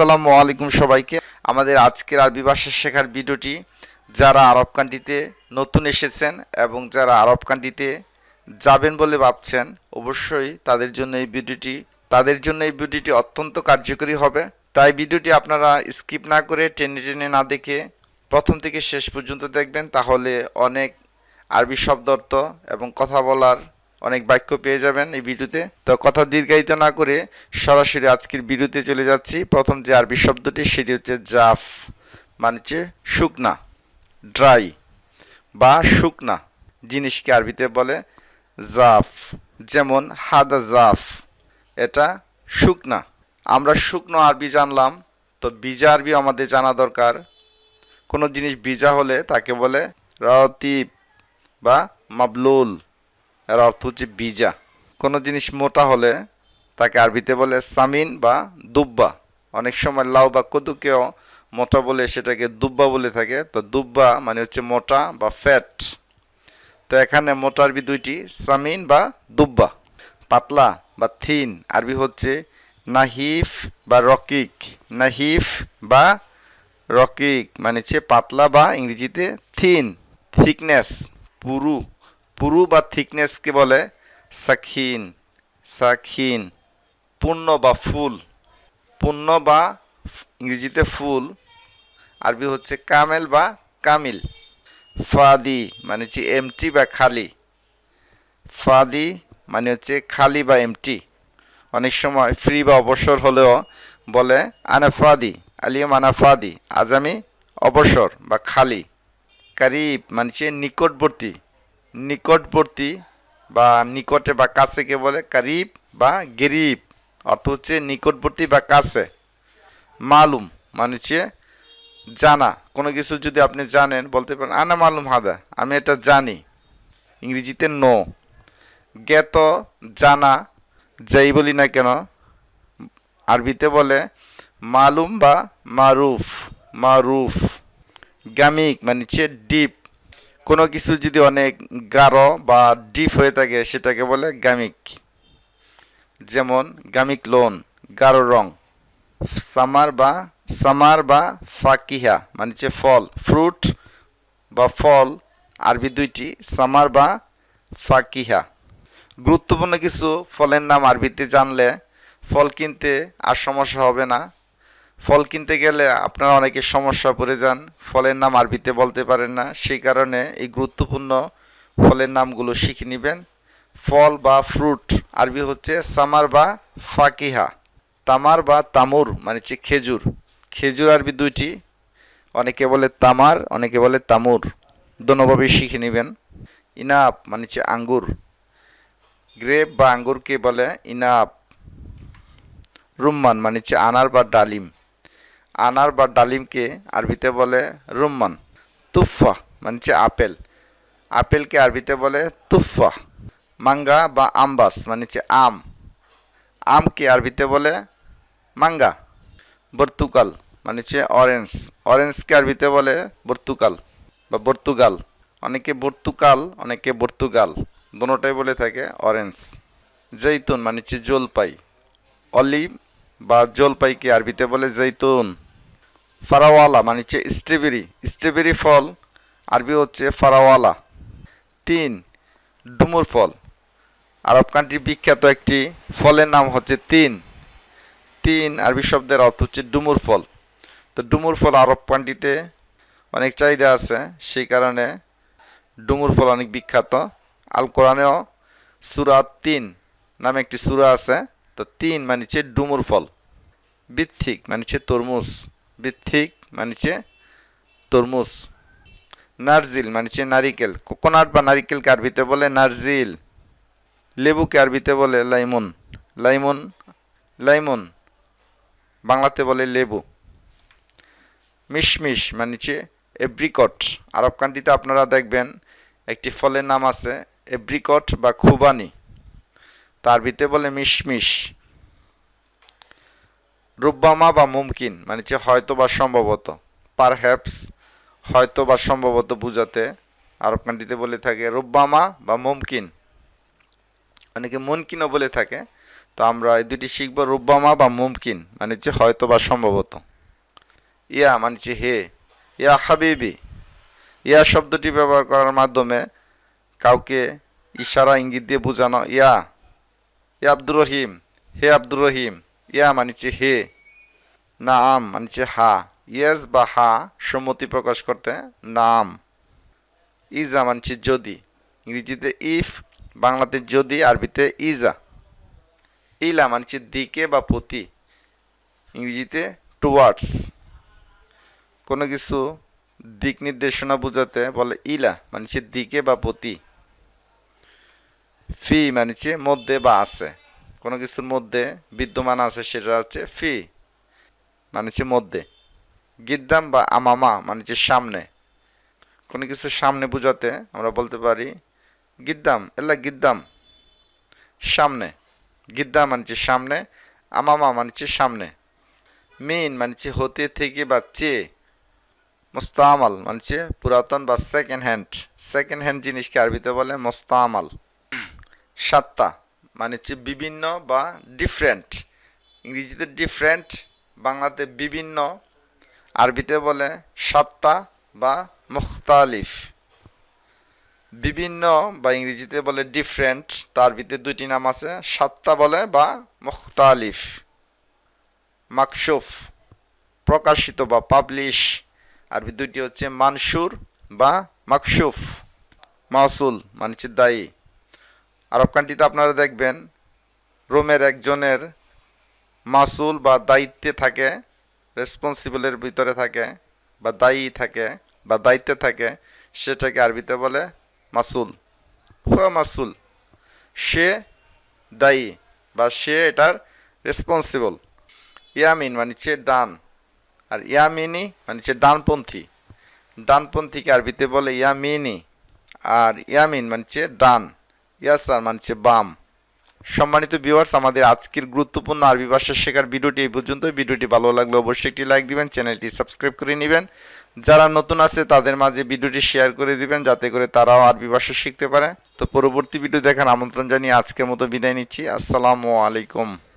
আসসালামু আলাইকুম সবাইকে। আমাদের আজকের আরবি ভাষা শেখার ভিডিওটি যারা আরব কান্ট্রিতে নতুন এসেছেন এবং যারা আরব কান্ট্রিতে যাবেন বলে ভাবছেন, অবশ্যই তাদের জন্য এই ভিডিওটি অত্যন্ত কার্যকরী হবে। তাই ভিডিওটি আপনারা স্কিপ না করে টেনে টেনে না দেখে প্রথম থেকে শেষ পর্যন্ত দেখবেন, তাহলে অনেক আরবি শব্দার্থ এবং কথা বলার অনেক বাক্য পেয়ে যাবেন এই ভিডিওতে। তো কথা দীর্ঘায়িত না করে সরাসরি আজকের ভিডিওতে চলে যাচ্ছি। প্রথম যে আরবি শব্দটি সেটি হচ্ছে জাফ, মানে হচ্ছে শুকনা, ড্রাই বা শুকনা জিনিসকে আরবিতে বলে জাফ। যেমন হাদা জাফ, এটা শুকনা। আমরা শুকনো আরবি জানলাম, তো ভিজা আরবি আমাদের জানা দরকার। কোনো জিনিস ভিজা হলে তাকে বলে রতিব বা মাবলুল, এর অর্থ হচ্ছে ভিজা। কোনো জিনিস মোটা হলে তাকে আরবিতে বলে সামিন বা দুব্বা। অনেক সময় লাউ বা কদুকেও মোটা বলে সেটাকে দুব্বা বলে থাকে। তো দুব্বা মানে হচ্ছে মোটা বা ফ্যাট। তো এখানে মোটা আরবি দুইটি, সামিন বা দুব্বা। পাতলা বা থিন আরবি হচ্ছে নাহিফ বা রকিক। নাহিফ বা রকিক মানে হচ্ছে পাতলা বা ইংরেজিতে থিন। থিকনেস পুরু, পুরু বা থিকনেসকে বলে সাখিন। সাখিন পূর্ণ বা ফুল। পূর্ণ বা ইংরেজিতে ফুল আরবি হচ্ছে কামেল বা কামিল। ফাদি মানে হচ্ছে এমটি বা খালি। ফাদি মানে হচ্ছে খালি বা এমটি। অনেক সময় ফ্রি বা অবসর হলেও বলে আনাফাদি, আলিয়ম আনাফাদি, আজ আমি অবসর বা খালি। কারিব মানে হচ্ছে নিকটবর্তী। নিকটবর্তী বা নিকটে বা কাছেকে বলে কারিব বা গেরিব, অর্থ হচ্ছে নিকটবর্তী বা কাছে। মালুম মানে হচ্ছে জানা। কোনো কিছু যদি আপনি জানেন বলতে পারেন আনা মালুম হাদা, আমি এটা জানি, ইংরেজিতে নো। জ্ঞাত জানা যাই বলি না কেন আরবিতে বলে মালুম বা মারুফ। মারুফ। গামিক মানে হচ্ছে ডিপ। কোনো কিছু যদি অনেক গাঢ় বা ডিপ হয়ে থাকে সেটাকে বলে গামিক। যেমন গামিক লোন, গাঢ় রং। সামার বা ফাকিহা মানে হচ্ছে ফল, ফ্রুট বা ফল আরবি দুইটি, সামার বা ফাকিহা। গুরুত্বপূর্ণ কিছু ফলের নাম আরবিতে জানলে ফল কিনতে আর সমস্যা হবে না। ফল কিনতে গেলে আপনারা অনেকে সমস্যা পড়ে যান, ফলের নাম আরবিতে বলতে পারেন না। সেই কারণে এই গুরুত্বপূর্ণ ফলের নামগুলো শিখে নেবেন। ফল বা ফ্রুট আরবি হচ্ছে সামার বা ফাকিহা। তামার বা তামুর মানে হচ্ছে খেজুর। খেজুর আরবি দুইটি, অনেকে বলে তামার, অনেকে বলে তামুর, দোনোভাবেই শিখে নেবেন। ইনাপ মানে হচ্ছে আঙ্গুর। গ্রেপ বা আঙ্গুরকে বলে ইনাপ। রুম্মান মানে হচ্ছে আনার বা ডালিম। আনার বা ডালিমকে আরবিতে বলে রুম্মান। তুফা মানে হচ্ছে আপেল। আপেলকে আরবিতে বলে তুফা। মাঙ্গা বা আমবাস মানে হচ্ছে আম। আমকে আরবিতে বলে মাঙ্গা। বর্তুকাল মানে হচ্ছে অরেঞ্জ। অরেঞ্জকে আরবিতে বলে বর্তুকাল বা বর্তুগাল। অনেকে বর্তুকাল, অনেকে বর্তুগাল, দোনোটাই বলে থাকে অরেঞ্জ। জৈতুন মানে হচ্ছে জলপাই। অলিভ বা জলপাইকে আরবিতে বলে জৈতুন। ফারাওয়ালা মানে হচ্ছে স্ট্রবেরি। স্ট্রবেরি ফল আরবি হচ্ছে ফারাওয়ালা। তিন, ডুমুর ফল। আরব কান্ট্রির বিখ্যাত একটি ফলের নাম হচ্ছে তিন। তিন আরবি শব্দের অর্থ হচ্ছে ডুমুর ফল। তো ডুমুর ফল আরব কান্ট্রিতে অনেক চাহিদা আছে, সেই কারণে ডুমুর ফল অনেক বিখ্যাত। আল কোরআনেও সূরা তিন নামে একটি সূরা আছে। তো তিন মানে হচ্ছে ডুমুর ফল। বিথিক মানে হচ্ছে তরমুজ। বিথিক মানে হচ্ছে তরমুজ। নারজিল মানে হচ্ছে নারিকেল। কোকোনাট বা নারিকেলকে আরবিতে বলে নারজিল। লেবুকে আরবিতে বলে লাইমন। লাইমন, লাইমন বাংলাতে বলে লেবু। মিশমিশ মানে হচ্ছে এপ্রিকট। আরব কান্ট্রিতে আপনারা দেখবেন একটি ফলের নাম আছে এপ্রিকট বা খুবানি, তার আরবিতে বলে মিশমিশ। রুব্বামা বা মুমকিন মানে হচ্ছে হয়তো বা সম্ভবত। পারহ্যাপস হয়তো বা সম্ভবত বুঝাতে আরব কান্ট্রিতে বলে থাকে রুব্বামা বা মুমকিন। অনেকে মুমকিনও বলে থাকে। তো আমরা এই দুটি শিখব। রুব্বামা বা মুমকিন মানে হচ্ছে হয়তো বা সম্ভবত। ইয়া মানে হচ্ছে হে। ইয়া হাবিবি, ইয়া শব্দটি ব্যবহার করার মাধ্যমে কাউকে ইশারা ইঙ্গিত দিয়ে বোঝানো। ইয়া, ইয়া আব্দুর রহিম, হে আব্দুর রহিম। ইয়া মানে হচ্ছে হে। নাম মানে হচ্ছে হা। ইয়েস বা হা সম্মতি প্রকাশ করতে নাম। ইজা মানে হচ্ছে যদি, ইংরেজিতে ইফ, বাংলাতে যদি, আরবিতে ইজা। ইলা মানে হচ্ছে দিকে বা প্রতি, ইংরেজিতে টুয়ার্ডস। কোনো কিছু দিক নির্দেশনা বোঝাতে বলে ইলা মানে হচ্ছে দিকে বা প্রতি। ফি মানে হচ্ছে মধ্যে বা আছে, কোনো কিছুর মধ্যে বিদ্যমান আছে সেটা হচ্ছে ফি মানে হচ্ছে মধ্যে। গিদ্দাম বা আমামা মানে হচ্ছে সামনে, কোনো কিছুর সামনে বোঝাতে আমরা বলতে পারি গিদ্দাম, এল্লা গিদ্দাম, সামনে। গিদ্দাম মানে হচ্ছে সামনে, আমামা মানে হচ্ছে সামনে। মিন মানে হচ্ছে হতে থেকে বা চেয়ে। মোস্তামাল মানে হচ্ছে পুরাতন বা সেকেন্ড হ্যান্ড। সেকেন্ড হ্যান্ড জিনিসকে আরবিতে বলে মোস্তামাল। সাত্তা মানে হচ্ছে বিভিন্ন বা ডিফারেন্ট, ইংরেজিতে ডিফারেন্ট, বাংলাতে বিভিন্ন, আরবিতে বলে সাত্তা বা মুখতালিফ। বিভিন্ন বা ইংরেজিতে বলে ডিফারেন্ট, তার আরবিতে দুইটি নাম আছে, সাত্তা বলে বা মুখতালিফ। মাকশুফ প্রকাশিত বা পাবলিশ, আরবি দুইটি হচ্ছে মানসুর বা মাকশুফ। মাসুল মানে হচ্ছে দায়ী। আরব কান্ট্রিতে আপনারা দেখবেন রোমের একজনের মাসুল বা দায়িত্বে থাকে, রেসপন্সিবলের ভিতরে থাকে বা দায়ী থাকে বা দায়িত্বে থাকে, সেটাকে আরবিতে বলে মাসুল। হুয়া মাসুল, সে দায়ী বা সে এটার রেসপন্সিবল। ইয়ামিন মানে হচ্ছে ডান, আর ইয়ামিনি মানে হচ্ছে ডানপন্থী। ডানপন্থীকে আরবিতে বলে ইয়ামিনি, আর ইয়ামিন মানে হচ্ছে ডান, ইয়াসার মানে হচ্ছে বাম। সম্মানিত ভিউয়ার্স, আমাদের আজকের গুরুত্বপূর্ণ আরবি ভাষা শেখার ভিডিওটি এই পর্যন্ত। ভিডিওটি ভালো লাগলে অবশ্যই একটি লাইক দিবেন, চ্যানেলটি সাবস্ক্রাইব করে নেবেন। যারা নতুন আছে তাদের মাঝে ভিডিওটি শেয়ার করে দিবেন যাতে করে তারাও আরবি ভাষা শিখতে পারে। তো পরবর্তী ভিডিও দেখার আমন্ত্রণ জানিয়ে আজকের মতো বিদায় নিচ্ছি। আসসালামু আলাইকুম।